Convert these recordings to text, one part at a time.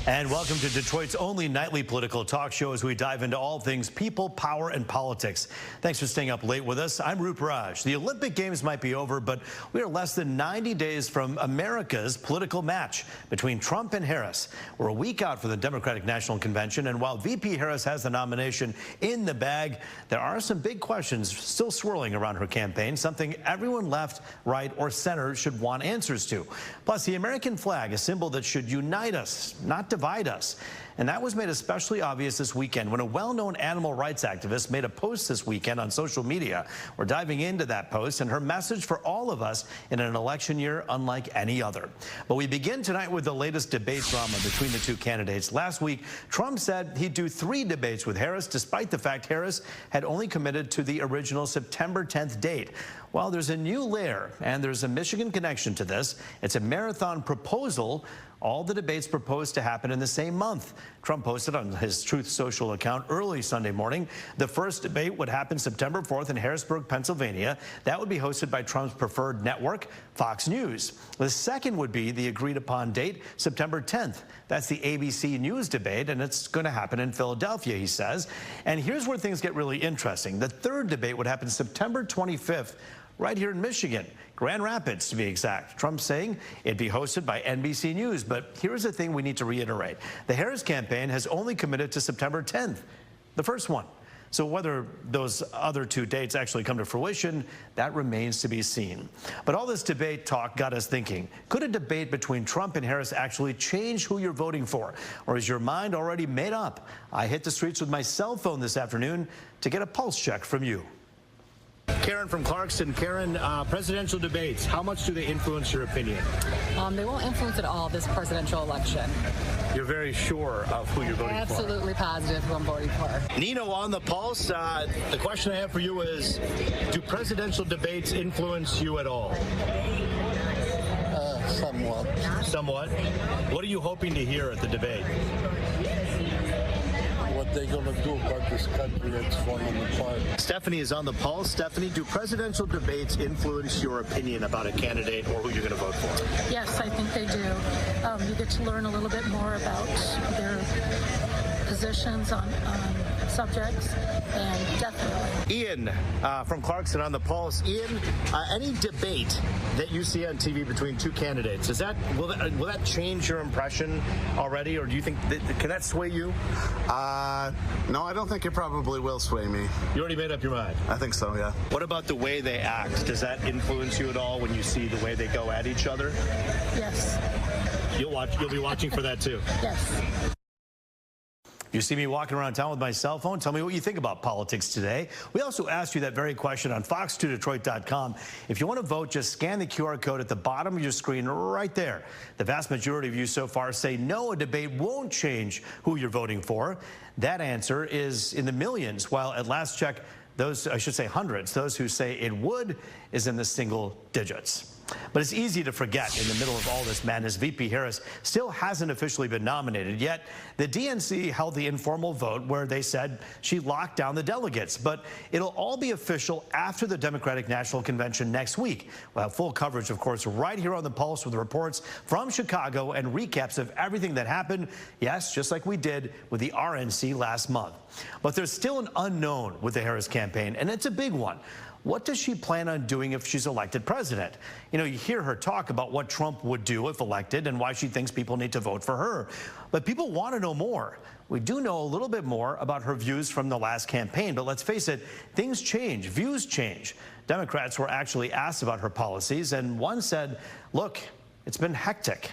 And welcome to Detroit's only nightly political talk show as we dive into all things people, power, and politics. Thanks for staying up late with us. I'm Roop Raj. The Olympic Games might be over, but we are less than 90 days from America's political match between Trump and Harris. We're a week out for the Democratic National Convention, and while VP Harris has the nomination in the bag, there are some big questions still swirling around her campaign, something everyone left, right, or center should want answers to. Plus, the American flag, a symbol that should unite us, not divide us. And that was made especially obvious this weekend when a well-known animal rights activist made a post this weekend on social media. We're diving into that post and her message for all of us in an election year unlike any other. But we begin tonight with the latest debate drama between the two candidates. Last week, Trump said he'd do 3 debates with Harris, despite the fact Harris had only committed to the original September 10th date. Well, there's a new layer, and there's a Michigan connection to this. It's a marathon proposal. All the debates proposed to happen in the same month. Trump posted on his Truth Social account early Sunday morning. The first debate would happen September 4th in Harrisburg, Pennsylvania. That would be hosted by Trump's preferred network, Fox News. The second would be the agreed-upon date, September 10th. That's the ABC News debate, and it's going to happen in Philadelphia, he says. And here's where things get really interesting. The third debate would happen September 25th, right here in Michigan, Grand Rapids to be exact. Trump saying it'd be hosted by NBC News. But here's the thing we need to reiterate. The Harris campaign has only committed to September 10th, the first one. So whether those other 2 dates actually come to fruition, that remains to be seen. But all this debate talk got us thinking, could a debate between Trump and Harris actually change who you're voting for? Or is your mind already made up? I hit the streets with my cell phone this afternoon to get a pulse check from you. Karen from Clarkston. Karen, presidential debates, how much do they influence your opinion? They won't influence at all this presidential election. You're very sure of who you're voting Absolutely for? Positive who I'm voting for. Nino on the pulse. The question I have for you is, do presidential debates influence you at all? Somewhat. Somewhat? What are you hoping to hear at the debate? What they're going to do about this country that's falling apart. Stephanie is on the pulse. Stephanie, do presidential debates influence your opinion about a candidate or who you're going to vote for? Yes, I think they do. You get to learn a little bit more about their positions on subjects, and definitely. Ian from Clarkston on the pulse. Ian, any debate that you see on TV between 2 candidates, will that change your impression already, or do you think can that sway you? No, I don't think it probably will sway me. You already made up your mind? I think so, yeah. What about the way they act? Does that influence you at all when you see the way they go at each other? Yes. You'll be watching for that too? Yes. You see me walking around town with my cell phone? Tell me what you think about politics today. We also asked you that very question on fox2detroit.com. If you want to vote, just scan the QR code at the bottom of your screen right there. The vast majority of you so far say no, a debate won't change who you're voting for. That answer is in the millions, while at last check, those, I should say hundreds, those who say it would is in the single digits. But it's easy to forget in the middle of all this madness, VP Harris still hasn't officially been nominated yet. The DNC held the informal vote where they said she locked down the delegates. But it'll all be official after the Democratic National Convention next week. We'll have full coverage, of course, right here on the Pulse with reports from Chicago and recaps of everything that happened. Yes, just like we did with the RNC last month. But there's still an unknown with the Harris campaign, and it's a big one. What does she plan on doing if she's elected president? You know, you hear her talk about what Trump would do if elected and why she thinks people need to vote for her. But people want to know more. We do know a little bit more about her views from the last campaign, but let's face it, things change, views change. Democrats were actually asked about her policies, and one said, look, it's been hectic.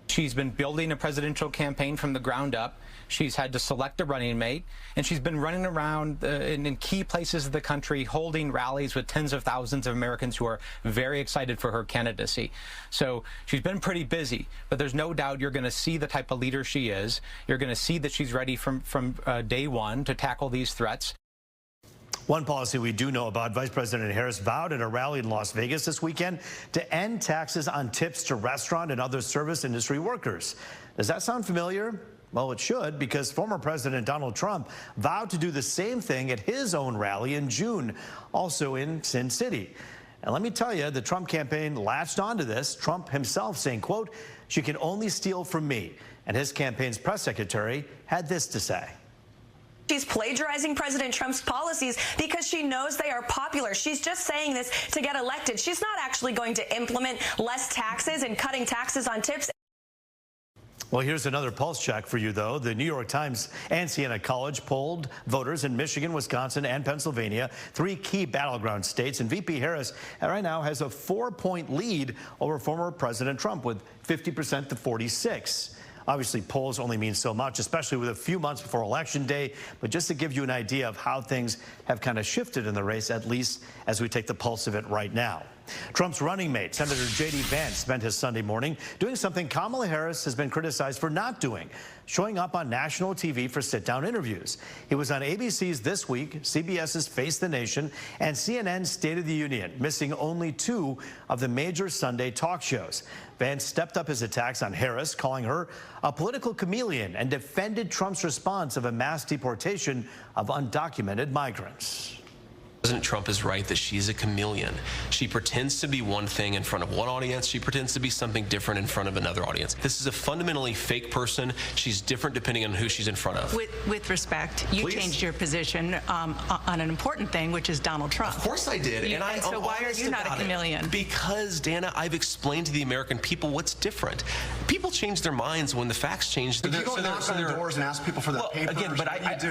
She's been building a presidential campaign from the ground up. She's had to select a running mate, and she's been running around in key places of the country, holding rallies with tens of thousands of Americans who are very excited for her candidacy. So she's been pretty busy, but there's no doubt you're going to see the type of leader she is. You're going to see that she's ready from day one to tackle these threats. One policy we do know about, Vice President Harris vowed at a rally in Las Vegas this weekend to end taxes on tips to restaurant and other service industry workers. Does that sound familiar? Well, it should, because former President Donald Trump vowed to do the same thing at his own rally in June, also in Sin City. And let me tell you, the Trump campaign latched onto this, Trump himself saying, quote, "She can only steal from me." And his campaign's press secretary had this to say. She's plagiarizing President Trump's policies because she knows they are popular. She's just saying this to get elected. She's not actually going to implement less taxes and cutting taxes on tips. Well, here's another pulse check for you, though. The New York Times and Siena College polled voters in Michigan, Wisconsin, and Pennsylvania, 3 key battleground states. And VP Harris right now has a 4-point lead over former President Trump with 50% to 46%. Obviously, polls only mean so much, especially with a few months before Election Day. But just to give you an idea of how things have kind of shifted in the race, at least as we take the pulse of it right now. Trump's running mate, Senator J.D. Vance, spent his Sunday morning doing something Kamala Harris has been criticized for not doing, showing up on national TV for sit-down interviews. He was on ABC's This Week, CBS's Face the Nation, and CNN's State of the Union, missing only 2 of the major Sunday talk shows. Vance stepped up his attacks on Harris, calling her a political chameleon, and defended Trump's response of a mass deportation of undocumented migrants. President Trump is right that she's a chameleon. She pretends to be one thing in front of one audience. She pretends to be something different in front of another audience. This is a fundamentally fake person. She's different depending on who she's in front of. With respect, you Please? Changed your position on an important thing, which is Donald Trump. Of course I did. And so why are you not a chameleon? Because, Dana, I've explained to the American people what's different. People change their minds when the facts change. But you go knock on doors and ask people for their papers. Again, but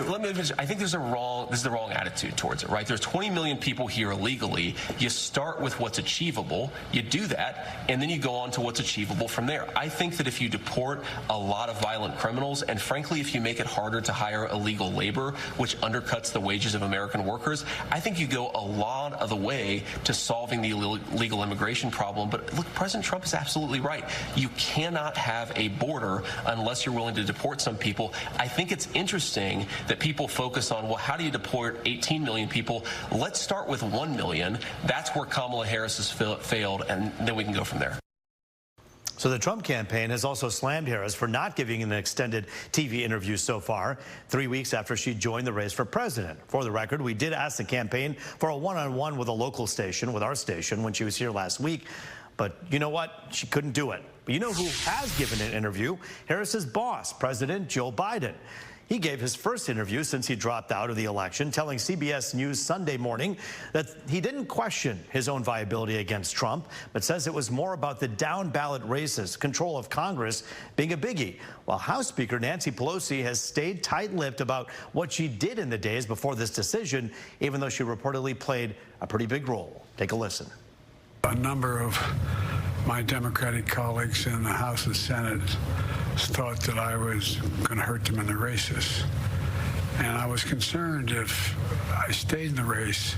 let me finish. I think this is the wrong attitude towards it, right? There's 20 million people here illegally. You start with what's achievable, you do that, and then you go on to what's achievable from there. I think that if you deport a lot of violent criminals, and frankly, if you make it harder to hire illegal labor, which undercuts the wages of American workers, I think you go a lot of the way to solving the illegal immigration problem. But look, President Trump is absolutely right. You cannot have a border unless you're willing to deport some people. I think it's interesting that people focus on, well, how do you deport 18 million people? Let's start with 1 million. That's where Kamala Harris has failed, and then we can go from there. So the Trump campaign has also slammed Harris for not giving an extended TV interview so far, 3 weeks after she joined the race for president. For the record, we did ask the campaign for a one-on-one with a local station, with our station, when she was here last week. But you know what? She couldn't do it. But you know who has given an interview? Harris's boss, President Joe Biden. He gave his first interview since he dropped out of the election, telling CBS News Sunday morning that he didn't question his own viability against Trump, but says it was more about the down-ballot races, control of Congress being a biggie, while House Speaker Nancy Pelosi has stayed tight-lipped about what she did in the days before this decision, even though she reportedly played a pretty big role. Take a listen. A number of my Democratic colleagues in the House and Senate thought that I was going to hurt them in the races. And I was concerned if I stayed in the race,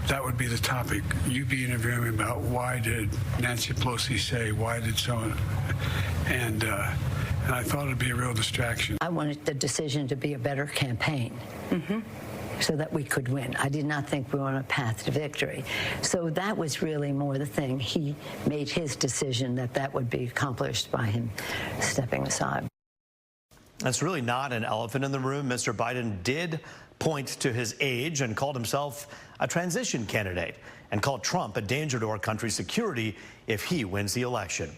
that would be the topic. You'd be interviewing me about why did Nancy Pelosi say, why did someone, and I thought it'd be a real distraction. I wanted the decision to be a better campaign. So that we could win. I did not think we were on a path to victory. So that was really more the thing. He made his decision that would be accomplished by him stepping aside. That's really not an elephant in the room. Mr. Biden did point to his age and called himself a transition candidate and called Trump a danger to our country's security if he wins the election.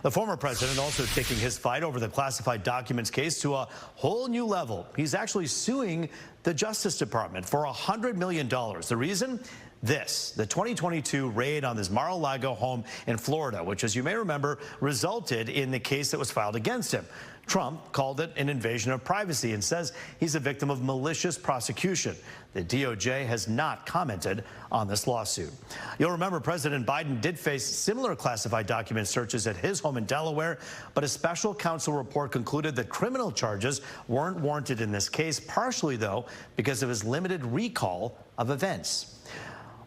The former president also taking his fight over the classified documents case to a whole new level. He's actually suing the Justice Department for $100 million. The reason? This, the 2022 raid on his Mar-a-Lago home in Florida, which, as you may remember, resulted in the case that was filed against him. Trump called it an invasion of privacy and says he's a victim of malicious prosecution. The DOJ has not commented on this lawsuit. You'll remember President Biden did face similar classified document searches at his home in Delaware, but a special counsel report concluded that criminal charges weren't warranted in this case, partially, though, because of his limited recall of events.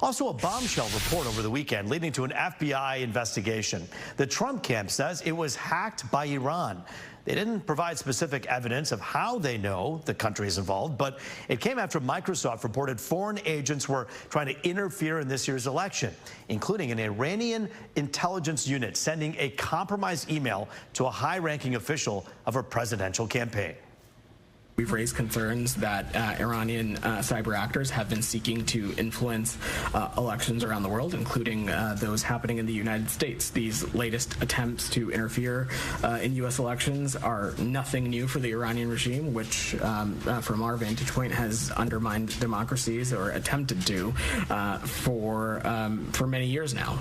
Also, a bombshell report over the weekend leading to an FBI investigation. The Trump camp says it was hacked by Iran. They didn't provide specific evidence of how they know the country is involved, but it came after Microsoft reported foreign agents were trying to interfere in this year's election, including an Iranian intelligence unit sending a compromised email to a high-ranking official of a presidential campaign. We've raised concerns that Iranian cyber actors have been seeking to influence elections around the world, including those happening in the United States. These latest attempts to interfere in U.S. elections are nothing new for the Iranian regime, which, from our vantage point, has undermined democracies, or attempted to, for many years now.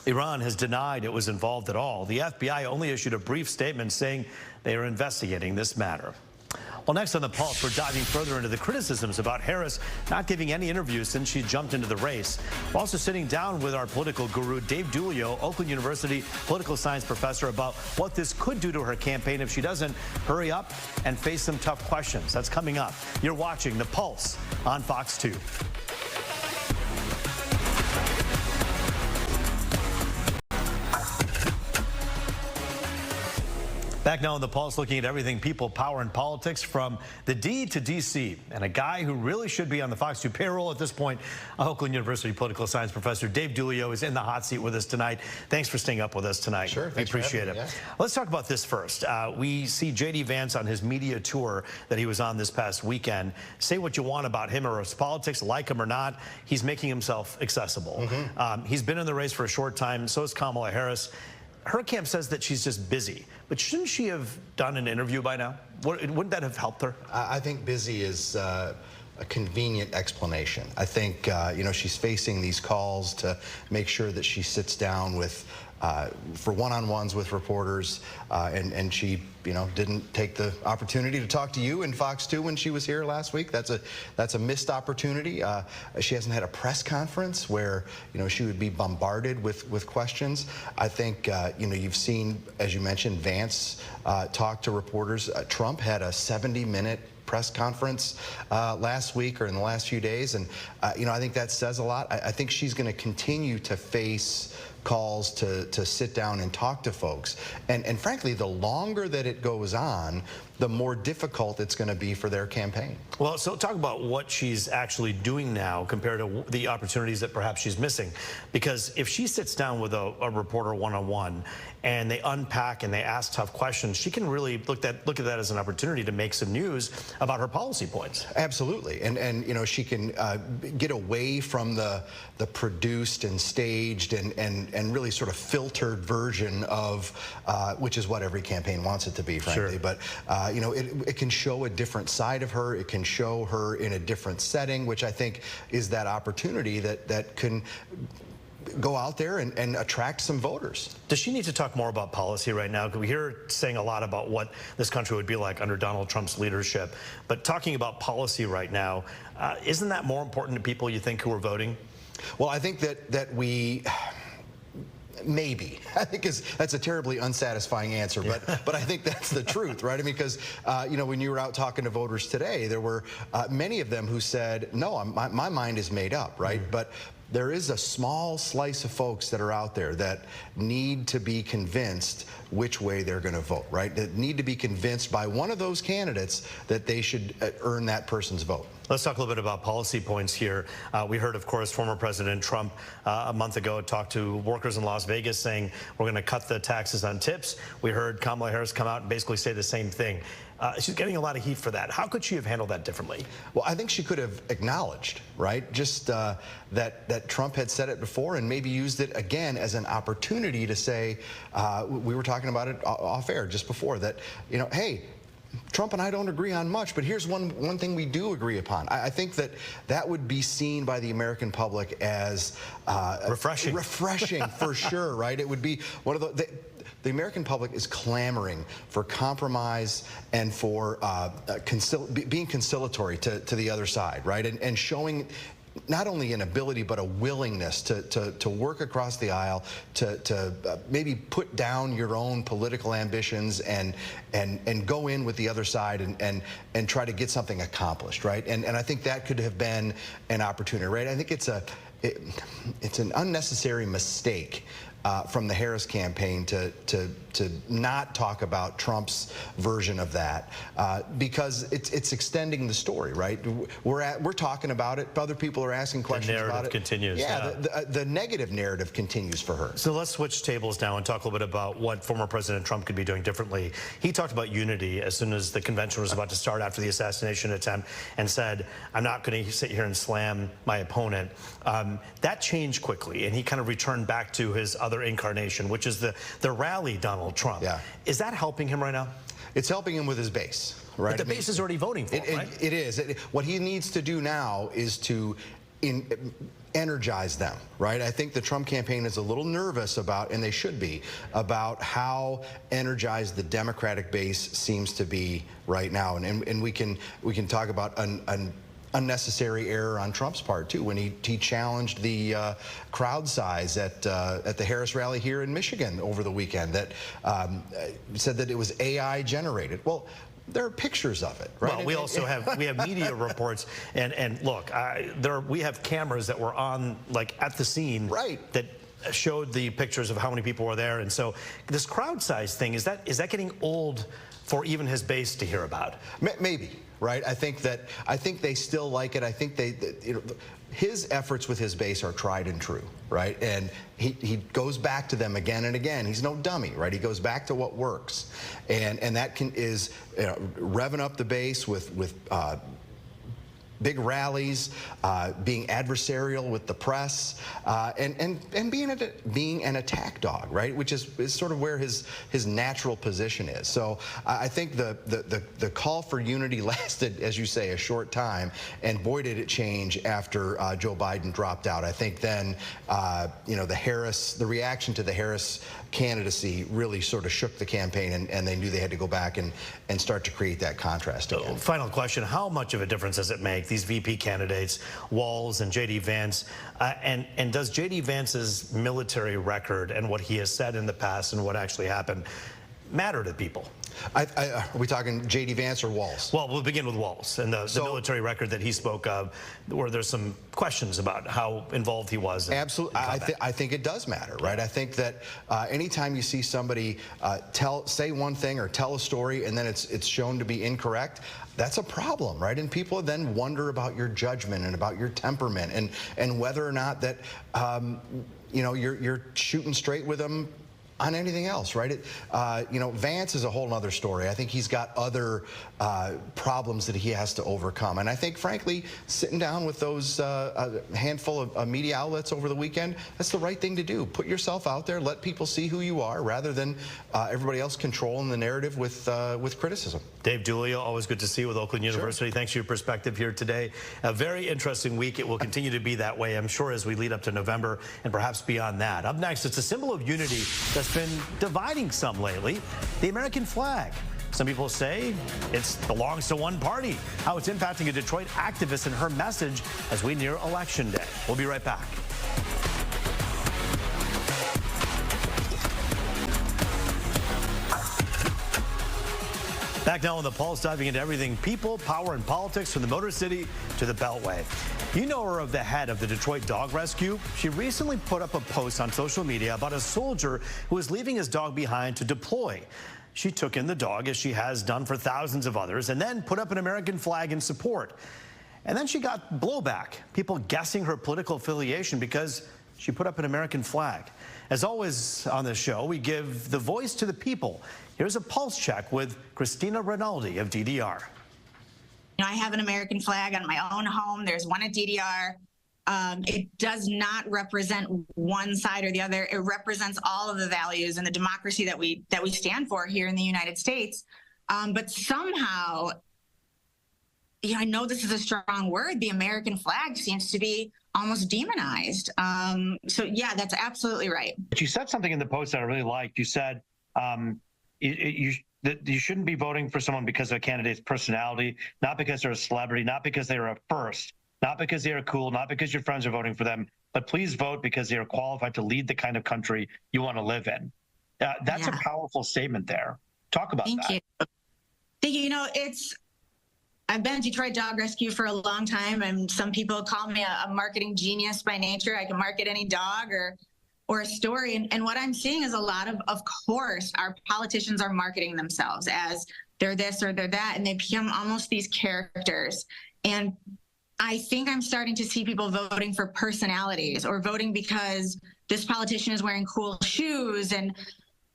Iran has denied it was involved at all. The FBI only issued a brief statement saying they are investigating this matter. Well, next on The Pulse, we're diving further into the criticisms about Harris not giving any interviews since she jumped into the race. We're also sitting down with our political guru, Dave Dulio, Oakland University political science professor, about what this could do to her campaign if she doesn't hurry up and face some tough questions. That's coming up. You're watching The Pulse on Fox 2. Back now on The Pulse, looking at everything people, power, and politics from the D to D.C. And a guy who really should be on the Fox 2 payroll at this point, Oakland University political science professor Dave Dulio is in the hot seat with us tonight. Thanks for staying up with us tonight. Sure. We appreciate it. Yeah. Let's talk about this first. We see J.D. Vance on his media tour that he was on this past weekend. Say what you want about him or his politics, like him or not, he's making himself accessible. He's been in the race for a short time. So is Kamala Harris. Her camp says that she's just busy, but shouldn't she have done an interview by now? Wouldn't that have helped her? I think busy is a convenient explanation. I think, you know, she's facing these calls to make sure that she sits down with, for one-on-ones with reporters, and she, you know, didn't take the opportunity to talk to you in Fox 2 when she was here last week. That's a missed opportunity. She hasn't had a press conference where, you know, she would be bombarded with questions. I think, you know, you've seen, as you mentioned, Vance talk to reporters. Trump had a 70-minute press conference last week or in the last few days, and you know, I think that says a lot. I think she's going to continue to face calls to sit down and talk to folks, and frankly, the longer that it goes on, the more difficult it's going to be for their campaign. Well, so talk about what she's actually doing now compared to the opportunities that perhaps she's missing. Because if she sits down with a reporter one-on-one and they unpack and they ask tough questions, she can really look at that as an opportunity to make some news about her policy points. Absolutely, and you know, she can get away from the produced and staged and really sort of filtered version of which is what every campaign wants it to be, frankly. Sure. But you know, it can show a different side of her. It can show her in a different setting, which I think is that opportunity that can go out there and attract some voters. Does she need to talk more about policy right now? Because we hear her saying a lot about what this country would be like under Donald Trump's leadership. But talking about policy right now, isn't that more important to people, you think, who are voting? Well, I think that we... Maybe. I think that's a terribly unsatisfying answer, but I think that's the truth, right? I mean, because, you know, when you were out talking to voters today, there were many of them who said, no, my mind is made up, right? But there is a small slice of folks that are out there that need to be convinced which way they're going to vote, right? That need to be convinced by one of those candidates that they should earn that person's vote. Let's talk a little bit about policy points here. We heard, of course, former President Trump a month ago talk to workers in Las Vegas saying we're going to cut the taxes on tips. We heard Kamala Harris come out and basically say the same thing. She's getting a lot of heat for that. How could she have handled that differently? Well, I think she could have acknowledged, right, just that Trump had said it before and maybe used it again as an opportunity to say, we were talking about it off air just before, that, you know, hey, Trump and I don't agree on much, but here's one thing we do agree upon. I think that would be seen by the American public as refreshing. Refreshing, for sure, right? It would be one of the American public is clamoring for compromise and for being conciliatory to the other side, right? And showing not only an ability but a willingness to work across the aisle, to maybe put down your own political ambitions and go in with the other side and try to get something accomplished, right? And I think that could have been an opportunity, right? I think it's an unnecessary mistake from the Harris campaign to not talk about Trump's version of that, because it's extending the story, right? We're talking about it. Other people are asking questions about it. The narrative continues. Yeah, the negative narrative continues for her. So let's switch tables now and talk a little bit about what former President Trump could be doing differently. He talked about unity as soon as the convention was about to start after the assassination attempt and said, I'm not going to sit here and slam my opponent. That changed quickly, and he kind of returned back to his other incarnation, which is the rally Donald Trump. Yeah. Is that helping him right now? It's helping him with his base, right? But the base is already voting for him, right? It is. What he needs to do now is to energize them, right? I think the Trump campaign is a little nervous about, and they should be, about how energized the Democratic base seems to be right now. And we can talk about an unnecessary error on Trump's part too, when he challenged the crowd size at the Harris rally here in Michigan over the weekend, that said that it was AI generated. Well, there are pictures of it, right? Well, we also have media reports, and look, we have cameras that were on, like, at the scene, right, that showed the pictures of how many people were there. And so this crowd size thing, is that getting old for even his base to hear about? Maybe, right? I think they still like it. I think his efforts with his base are tried and true, right? And he goes back to them again and again. He's no dummy, right? He goes back to what works, and that is revving up the base with big rallies, being adversarial with the press, and being an attack dog, right? Which is sort of where his natural position is. So I think the call for unity lasted, as you say, a short time, and boy did it change after Joe Biden dropped out. I think then the reaction to the Harris candidacy really sort of shook the campaign, and they knew they had to go back and start to create that contrast again. Final question, how much of a difference does it make, these VP candidates, Walz and J.D. Vance, and does J.D. Vance's military record and what he has said in the past and what actually happened matter to people? Are we talking J.D. Vance or Walz? Well, we'll begin with Walz and the military record that he spoke of, where there's some questions about how involved he was. Absolutely. I think it does matter, right? I think that anytime you see somebody say one thing or tell a story and then it's shown to be incorrect, that's a problem, right? And people then wonder about your judgment and about your temperament and whether or not that you're shooting straight with them on anything else, right? Vance is a whole other story. I think he's got other problems that he has to overcome. And I think, frankly, sitting down with those handful of media outlets over the weekend, that's the right thing to do. Put yourself out there, let people see who you are, rather than everybody else controlling the narrative with criticism. Dave Giulio, always good to see you with Oakland University. Sure. Thanks for your perspective here today. A very interesting week. It will continue to be that way, I'm sure, as we lead up to November and perhaps beyond that. Up next, it's a symbol of unity that's been dividing some lately, the American flag. Some people say it belongs to one party. How it's impacting a Detroit activist and her message as we near Election Day. We'll be right back. Back now on The Pulse, diving into everything people, power, and politics, from the Motor City to the Beltway. You know her of the head of the Detroit Dog Rescue. She recently put up a post on social media about a soldier who was leaving his dog behind to deploy. She took in the dog, as she has done for thousands of others, and then put up an American flag in support. And then she got blowback, people guessing her political affiliation because she put up an American flag. As always on this show, we give the voice to the people. Here's a pulse check with Christina Rinaldi of DDR. I have an American flag on my own home. There's one at DDR. It does not represent one side or the other. It represents all of the values and the democracy that we stand for here in the United States. But somehow, I know this is a strong word, the American flag seems to be almost demonized. So yeah, that's absolutely right. But you said something in the post that I really liked. You said that you shouldn't be voting for someone because of a candidate's personality, not because they're a celebrity, not because they are a first, not because they are cool, not because your friends are voting for them, but please vote because they are qualified to lead the kind of country you want to live in. That's a powerful statement there. Talk about that. Thank you. I've been at Detroit Dog Rescue for a long time, and some people call me a marketing genius by nature. I can market any dog or a story. And what I'm seeing is a lot of course, our politicians are marketing themselves as they're this or they're that, and they become almost these characters. And I think I'm starting to see people voting for personalities or voting because this politician is wearing cool shoes. And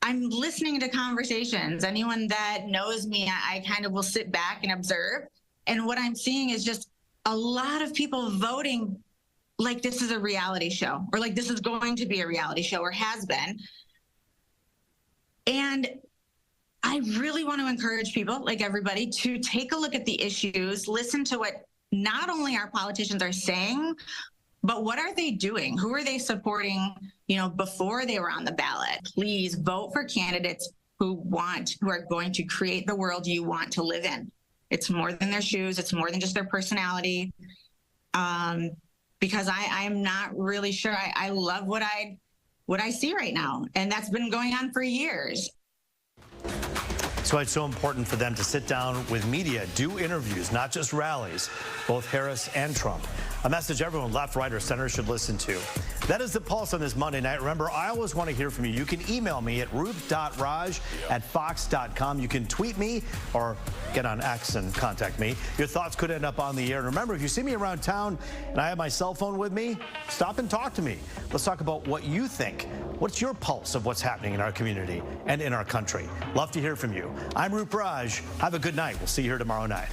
I'm listening to conversations. Anyone that knows me, I kind of will sit back and observe. And what I'm seeing is just a lot of people voting like this is a reality show, or like this is going to be a reality show, or has been. And I really want to encourage people, like everybody, to take a look at the issues, listen to what not only our politicians are saying, but what are they doing? Who are they supporting, before they were on the ballot? Please vote for candidates who are going to create the world you want to live in. It's more than their shoes. It's more than just their personality. Because I'm not really sure. I love what I see right now, and that's been going on for years. That's why it's so important for them to sit down with media, do interviews, not just rallies, both Harris and Trump. A message everyone, left, right, or center, should listen to. That is The Pulse on this Monday night. Remember, I always want to hear from you. You can email me at ruth.raj@fox.com. You can tweet me or get on X and contact me. Your thoughts could end up on the air. And remember, if you see me around town and I have my cell phone with me, stop and talk to me. Let's talk about what you think. What's your pulse of what's happening in our community and in our country? Love to hear from you. I'm Ruth Raj. Have a good night. We'll see you here tomorrow night.